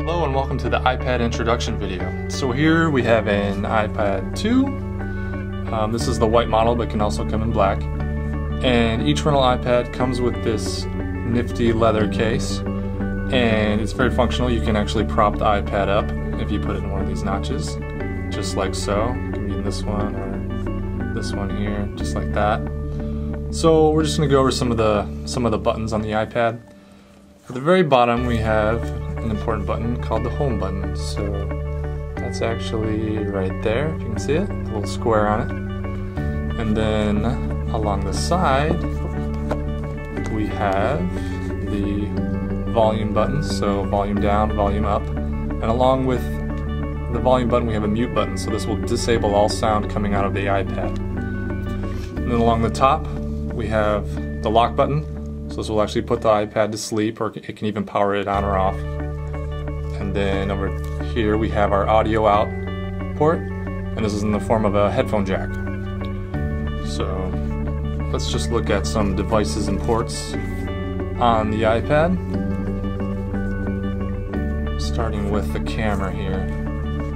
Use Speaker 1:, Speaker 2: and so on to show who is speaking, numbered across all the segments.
Speaker 1: Hello and welcome to the iPad introduction video. So here we have an iPad 2. This is the white model but can also come in black. And each rental iPad comes with this nifty leather case. And it's very functional. You can actually prop the iPad up if you put it in one of these notches. Just like so. It can be in this one or this one here, just like that. So we're just going to go over some of the buttons on the iPad. At the very bottom we have an important button called the home button. So that's actually right there, if you can see it, a little square on it. And then along the side we have the volume button, so volume down, volume up. And along with the volume button we have a mute button, so this will disable all sound coming out of the iPad. And then along the top we have the lock button, so this will actually put the iPad to sleep, or it can even power it on or off. And then over here we have our audio out port, and this is in the form of a headphone jack. So let's just look at some devices and ports on the iPad. Starting with the camera here.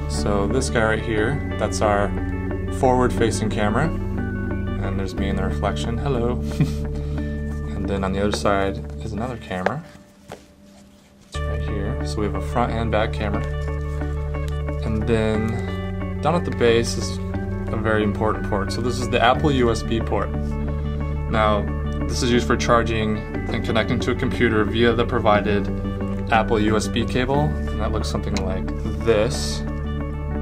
Speaker 1: So this guy right here, that's our forward-facing camera. And there's me in the reflection. Hello. And then on the other side is another camera. It's right here. So we have a front and back camera. And then down at the base is a very important port. So this is the Apple USB port. Now, this is used for charging and connecting to a computer via the provided Apple USB cable. And that looks something like this.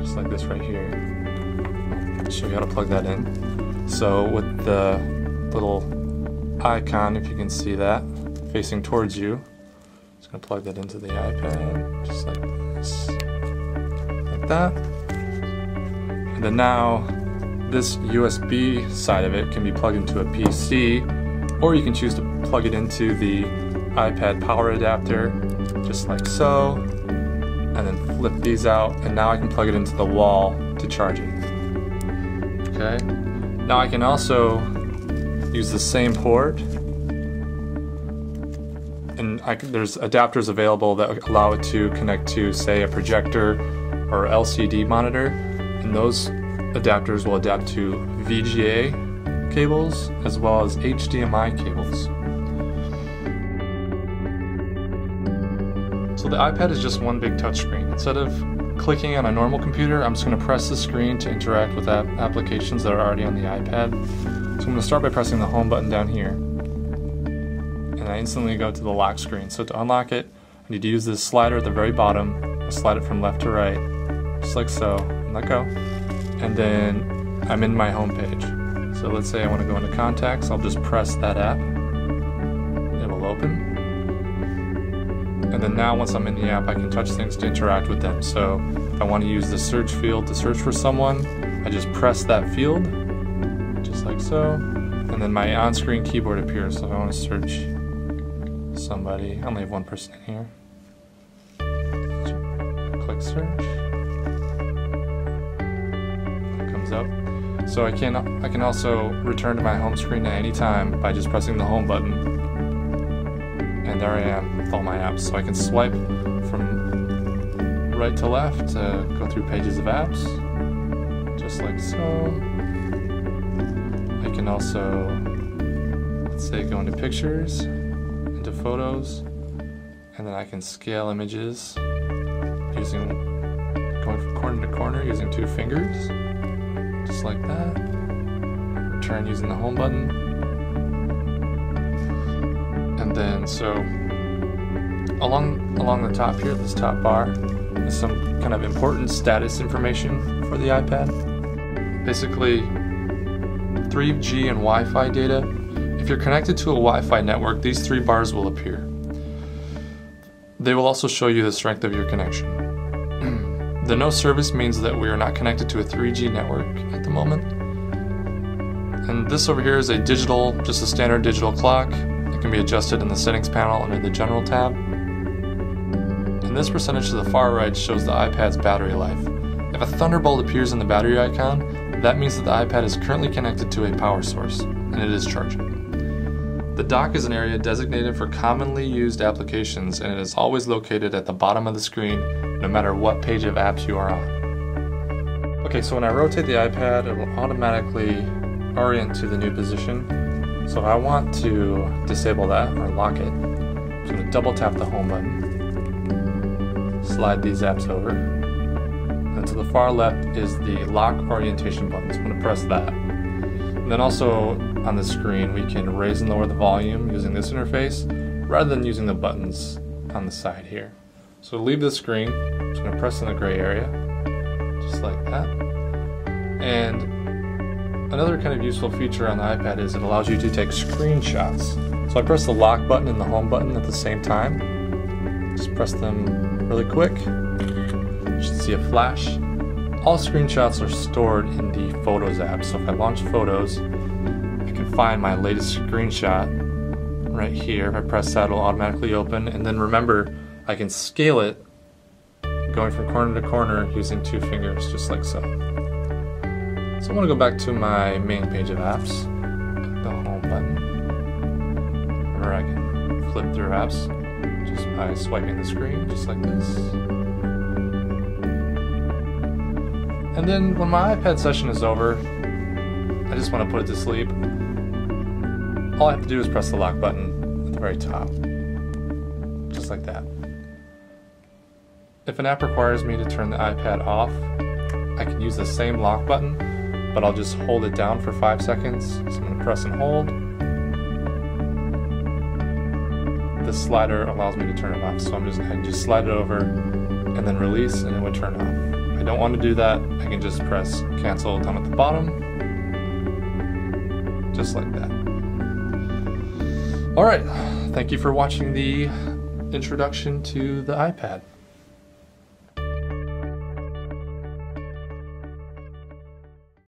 Speaker 1: Just like this right here. I'll show you how to plug that in. So with the little icon, if you can see that, facing towards you, I'm just going to plug that into the iPad, just like this, like that. And then now, this USB side of it can be plugged into a PC, or you can choose to plug it into the iPad power adapter, just like so, and then flip these out, and now I can plug it into the wall to charge it. Okay. Now I can also use the same port, and there's adapters available that allow it to connect to, say, a projector or LCD monitor, and those adapters will adapt to VGA cables as well as HDMI cables. So the iPad is just one big touchscreen. Instead of clicking on a normal computer, I'm just going to press the screen to interact with applications that are already on the iPad. So I'm going to start by pressing the home button down here. And I instantly go to the lock screen. So to unlock it, I need to use this slider at the very bottom. I'll slide it from left to right, just like so, and let go. And then I'm in my home page. So let's say I want to go into contacts, I'll just press that app. It will open. And then now once I'm in the app, I can touch things to interact with them. So if I want to use the search field to search for someone, I just press that field, just like so. And then my on-screen keyboard appears. So if I want to search somebody, I only have one person in here. Click search. It comes up. So I can also return to my home screen at any time by just pressing the home button. And there I am with all my apps. So I can swipe from right to left to go through pages of apps, just like so. I can also, let's say, go into pictures, into photos, and then I can scale images going from corner to corner using 2 fingers, just like that. Return using the home button. And then, so along the top here, this top bar, is some kind of important status information for the iPad. Basically, 3G and Wi-Fi data. If you're connected to a Wi-Fi network, these 3 bars will appear. They will also show you the strength of your connection. The no service means that we are not connected to a 3G network at the moment. And this over here is just a standard digital clock. Can be adjusted in the settings panel under the general tab. And this percentage to the far right shows the iPad's battery life. If a thunderbolt appears in the battery icon, that means that the iPad is currently connected to a power source, and it is charging. The dock is an area designated for commonly used applications, and it is always located at the bottom of the screen, no matter what page of apps you are on. Okay, so when I rotate the iPad, it will automatically orient to the new position. So if I want to disable that or lock it, I'm going to double tap the home button, slide these apps over, and to the far left is the lock orientation button, so I'm going to press that. And then also on the screen we can raise and lower the volume using this interface rather than using the buttons on the side here. So to leave the screen, I'm just going to press in the gray area, just like that. And another kind of useful feature on the iPad is it allows you to take screenshots. So I press the lock button and the home button at the same time. Just press them really quick. You should see a flash. All screenshots are stored in the Photos app, so if I launch Photos, I can find my latest screenshot right here. If I press that, it'll automatically open, and then remember, I can scale it going from corner to corner using 2 fingers, just like so. So I want to go back to my main page of apps, the home button, or I can flip through apps just by swiping the screen, just like this. And then when my iPad session is over, I just want to put it to sleep. All I have to do is press the lock button at the very top, just like that. If an app requires me to turn the iPad off, I can use the same lock button, but I'll just hold it down for 5 seconds. So I'm going to press and hold. This slider allows me to turn it off, so I can just slide it over and then release, and it would turn off. If I don't want to do that, I can just press cancel down at the bottom, just like that. Alright, thank you for watching the introduction to the iPad.